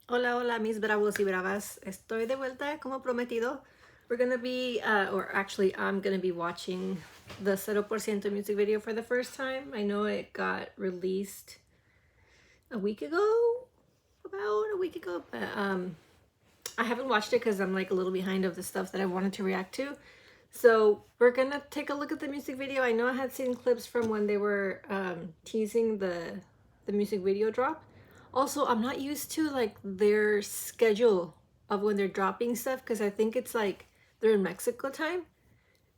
Hola, hola, mis bravos y bravas. Estoy de vuelta como prometido. We're gonna be, or actually, I'm gonna be watching the Porciento music video for the first time. I know it got released a week ago, about a week ago, but I haven't watched it because I'm like a little behind of the stuff that I wanted to react to. So we're gonna take a look at the music video. I know I had seen clips from when they were teasing the music video drop. Also, I'm not used to like their schedule of when they're dropping stuff because I think it's like they're in Mexico time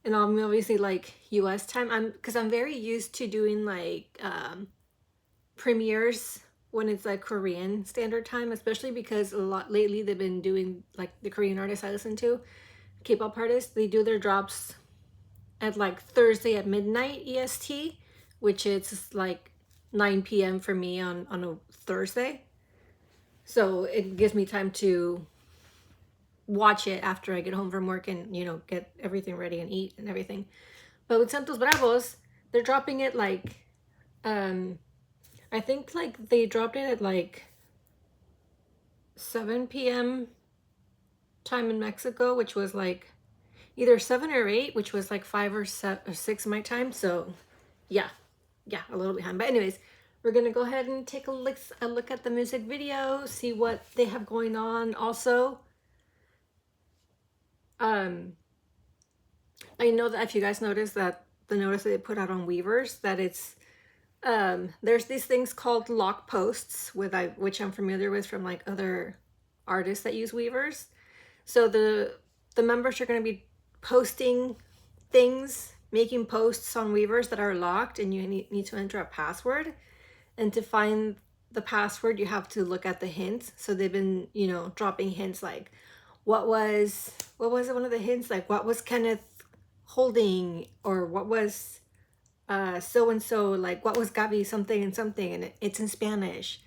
and I'm obviously like US time. I'm very used to doing like premieres when it's like Korean standard time, especially because a lot lately they've been doing like the Korean artists I listen to, K-pop artists, they do their drops at like Thursday at midnight EST, which is like 9 p.m. for me on a Thursday. So it gives me time to watch it after I get home from work and, you know, get everything ready and eat and everything. But with Santos Bravos, they're dropping it like, I think like they dropped it at like 7 p.m. time in Mexico, which was like either 7 or 8, which was like 5 or 6 my time. So yeah, a little behind. But anyways, we're gonna go ahead and take a look at the music video, see what they have going on. Also, I know that if you guys noticed that the notice that they put out on Weavers, that it's there's these things called lock posts which I'm familiar with from like other artists that use Weavers. So the members are going to be posting things, making posts on Weavers that are locked, and you need to enter a password. And to find the password, you have to look at the hints. So they've been, you know, dropping hints like what was one of the hints, like what was Kenneth holding, or what was so and so, like what was Gabi something and something, and it's in Spanish,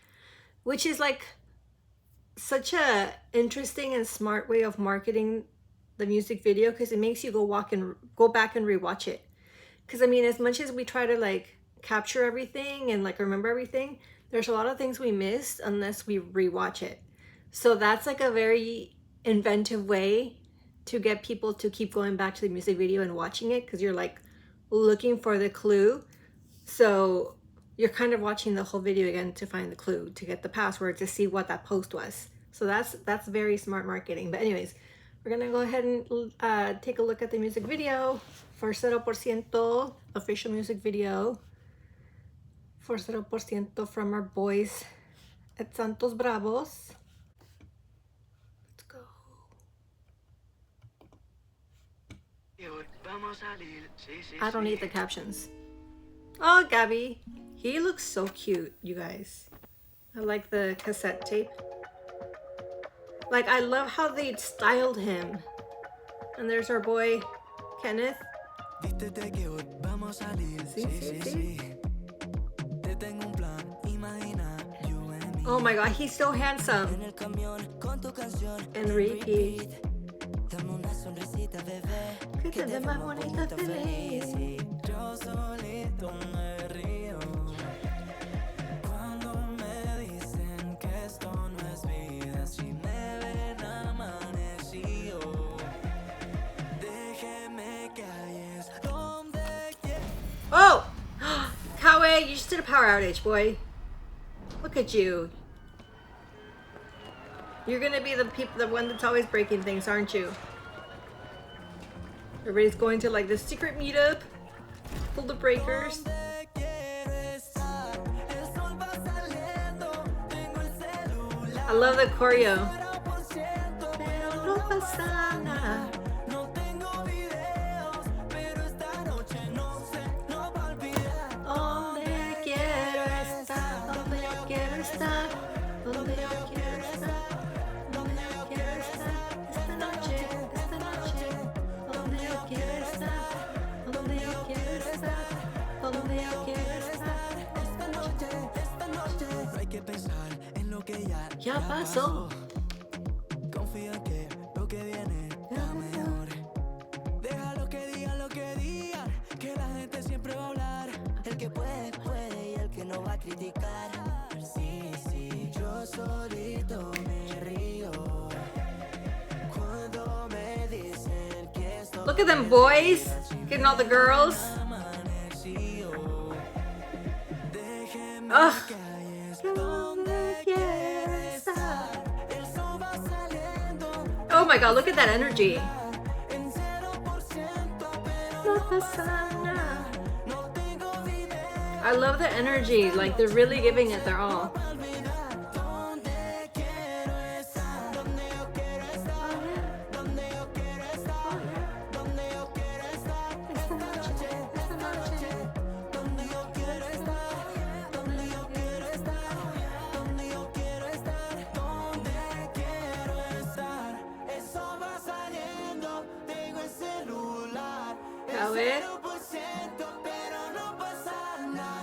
which is like such a interesting and smart way of marketing the music video, because it makes you go back and rewatch it. Because I mean, as much as we try to like capture everything and like remember everything, there's a lot of things we missed unless we rewatch it. So that's like a very inventive way to get people to keep going back to the music video and watching it, because you're like looking for the clue. So you're kind of watching the whole video again to find the clue, to get the password, to see what that post was. So that's very smart marketing. But anyways, we're gonna go ahead and take a look at the music video for Porciento official music video for Porciento from our boys at Santos Bravos. Let's go. I don't need the captions. Oh, Gabby. He looks so cute, you guys. I like the cassette tape. Like, I love how they styled him. And there's our boy, Kenneth. Oh my god, he's so handsome. And repeat. Que te ve más bonita, feliz. Yo solito me río cuando me dicen que esto no es vida, si me ven amanecido. Déjeme calles donde quiera. Oh! Kawe, you just did a power outage, boy. Look at you. You're gonna be the one that's always breaking things, aren't you? Everybody's going to like this secret meetup full of breakers. I love the choreo. Ya pasó. Confía que lo que viene está mejor. Deja lo que digan, que la gente siempre va a hablar. El que puede, puede, y el que no va a criticar. Sí, yo solito me Look at them boys getting all the girls. Ugh. Oh my god, look at that energy. I love the energy, like they're really giving it their all.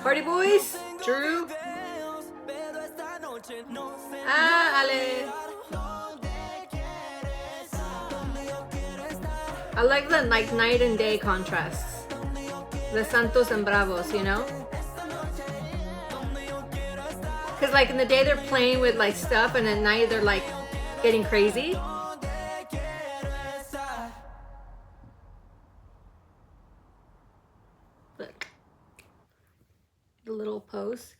Party boys, Drew. Ah, Ale. I like the like night and day contrasts. The Santos and Bravos, you know? Because like in the day they're playing with like stuff and at night they're like getting crazy. Look. The little pose.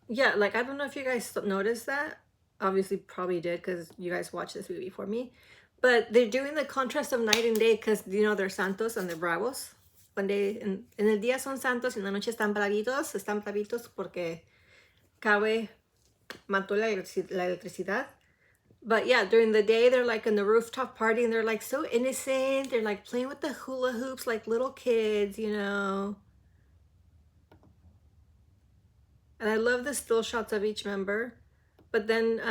Yeah, like I don't know if you guys noticed that. Obviously probably did because you guys watched this movie before me. But they're doing the contrast of night and day because, you know, they're Santos and they're Bravos. One day, en el día son Santos y en la noche están bravitos porque Cabe mató la electricidad. But yeah, during the day, they're like in the rooftop party and they're like so innocent. They're like playing with the hula hoops like little kids, you know. And I love the still shots of each member. But then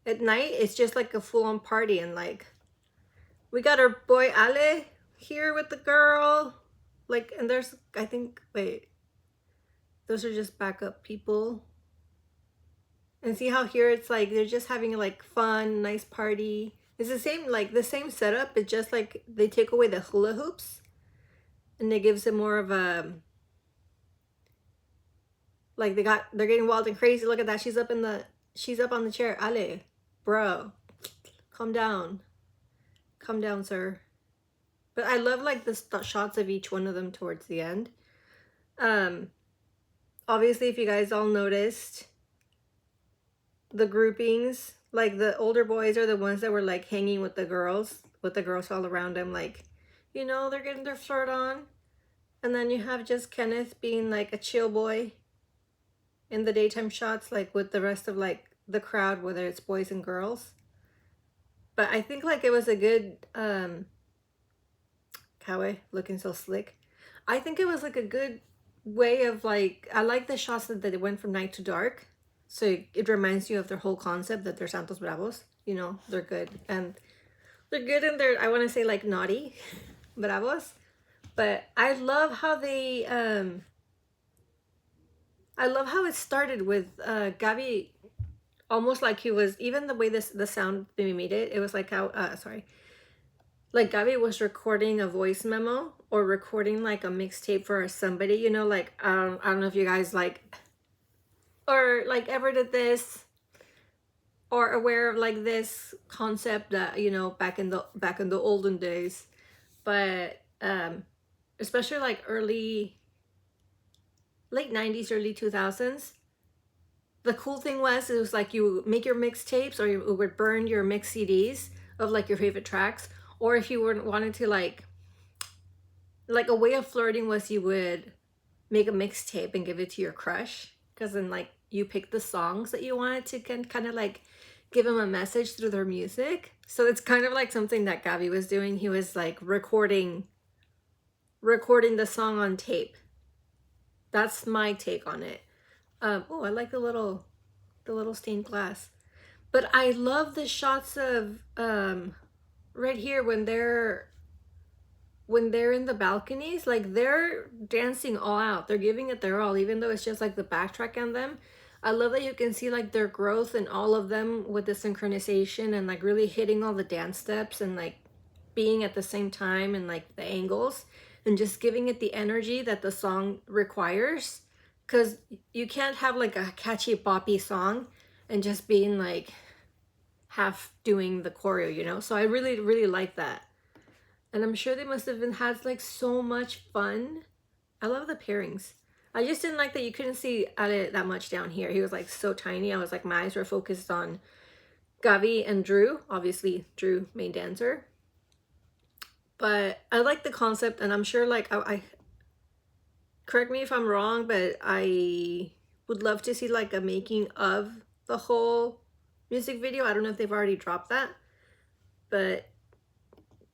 at night, it's just like a full-on party. And like, we got our boy Ale here with the girl. Like, and there's, I think, wait. Those are just backup people. And see how here it's like they're just having like fun, nice party. It's the same, like the same setup. It's just like they take away the hula hoops and it gives it more of a, like they're getting wild and crazy. Look at that. She's up on the chair. Ale, bro, calm down. Calm down, sir. But I love like the shots of each one of them towards the end. Obviously, if you guys all noticed, the groupings, like the older boys are the ones that were like hanging with the girls all around them, like, you know, they're getting their flirt on. And then you have just Kenneth being like a chill boy in the daytime shots, like with the rest of like the crowd, whether it's boys and girls. But I think like it was a good Kawe looking so slick. I think it was like a good way of like, I like the shots that they went from night to dark. So it reminds you of their whole concept that they're Santos Bravos. You know, they're good. And they're good and they're, I want to say like naughty Bravos. But I love how they, I love how it started with Gabby, almost like he was, even the way the sound they made it, it was like how, like Gabby was recording a voice memo or recording like a mixtape for somebody, you know, like, I don't know if you guys like, or like ever did this or aware of like this concept that, you know, back in the olden days, but especially like late 90s, early 2000s, the cool thing was it was like you make your mixtapes or you would burn your mix CDs of like your favorite tracks, or if you wanted to like a way of flirting was you would make a mixtape and give it to your crush, because then like you pick the songs that you wanted to kind of like give them a message through their music. So it's kind of like something that Gabby was doing. He was like recording the song on tape. That's my take on it. Oh, I like the little stained glass. But I love the shots of right here when they're in the balconies, like they're dancing all out. They're giving it their all, even though it's just like the backtrack on them. I love that you can see like their growth in all of them with the synchronization and like really hitting all the dance steps and like being at the same time and like the angles. and just giving it the energy that the song requires. Because you can't have like a catchy boppy song and just being like half doing the choreo, you know? So I really, really like that. And I'm sure they must have been had like so much fun. I love the pairings. I just didn't like that you couldn't see Ale that much down here. He was like so tiny. I was like, my eyes were focused on Gavi and Drew. Obviously, Drew, main dancer. But I like the concept, and I'm sure like I correct me if I'm wrong, but I would love to see like a making of the whole music video. I don't know if they've already dropped that, but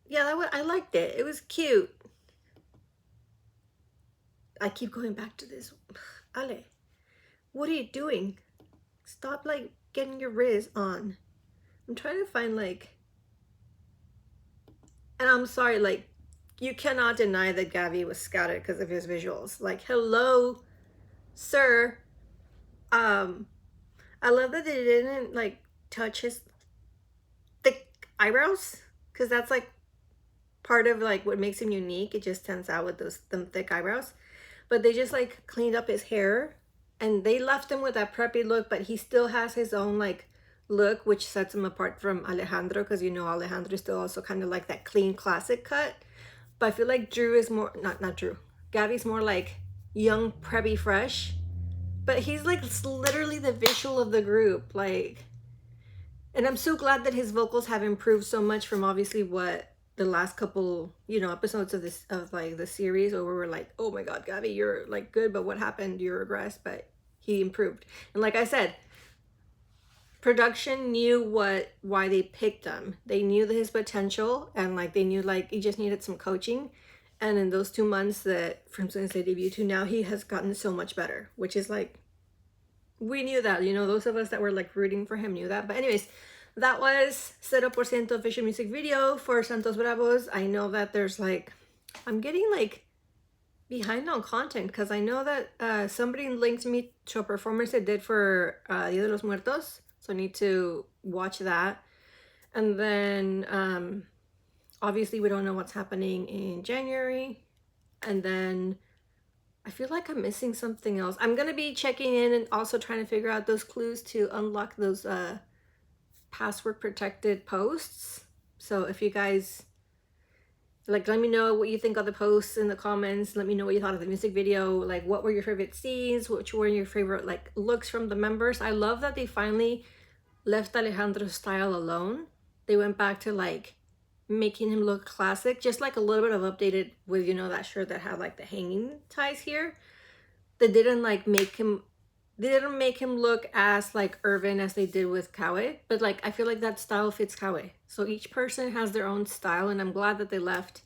yeah, I liked it. It was cute. I keep going back to this. Ale, what are you doing? Stop like getting your riz on. I'm trying to find like, and I'm sorry, like you cannot deny that Gavi was scouted because of his visuals. Like, hello, sir. I love that they didn't like touch his thick eyebrows, because that's like part of like what makes him unique. It just stands out with them thick eyebrows. But they just like cleaned up his hair, and they left him with that preppy look, but he still has his own like look, which sets him apart from Alejandro, because you know Alejandro is still also kind of like that clean classic cut. But I feel like Drew is more, not Drew, Gavi's more like young, preppy, fresh. But he's like literally the visual of the group. Like, and I'm so glad that his vocals have improved so much from obviously what the last couple, you know, episodes of this, of like the series, where we were like, oh my god, Gavi, you're like good, but what happened? You regressed. But he improved. And like I said, production knew why they picked him. They knew his potential, and like they knew like he just needed some coaching. And in those 2 months that from since they debuted to now, he has gotten so much better, which is like, we knew that, you know, those of us that were like rooting for him knew that. But anyways, that was Porciento official music video for Santos Bravos. I know that there's like, I'm getting like behind on content, because I know that somebody linked me to a performance they did for Dia de los Muertos. So I need to watch that. And then obviously we don't know what's happening in January. And then I feel like I'm missing something else. I'm gonna be checking in and also trying to figure out those clues to unlock those password protected posts. So if you guys like, let me know what you think of the posts in the comments. Let me know what you thought of the music video. Like, what were your favorite scenes? Which were your favorite like looks from the members? I love that they finally left Alejandro's style alone. They went back to like making him look classic, just like a little bit of updated with, you know, that shirt that had like the hanging ties here. They didn't like make him, they didn't make him look as like Irvin as they did with Kawe, but like I feel like that style fits Kawe. So each person has their own style, and I'm glad that they left.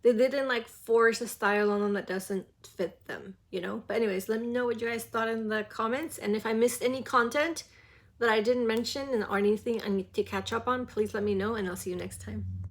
They didn't like force a style on them that doesn't fit them, you know? But anyways, let me know what you guys thought in the comments, and if I missed any content that I didn't mention or anything I need to catch up on, please let me know, and I'll see you next time.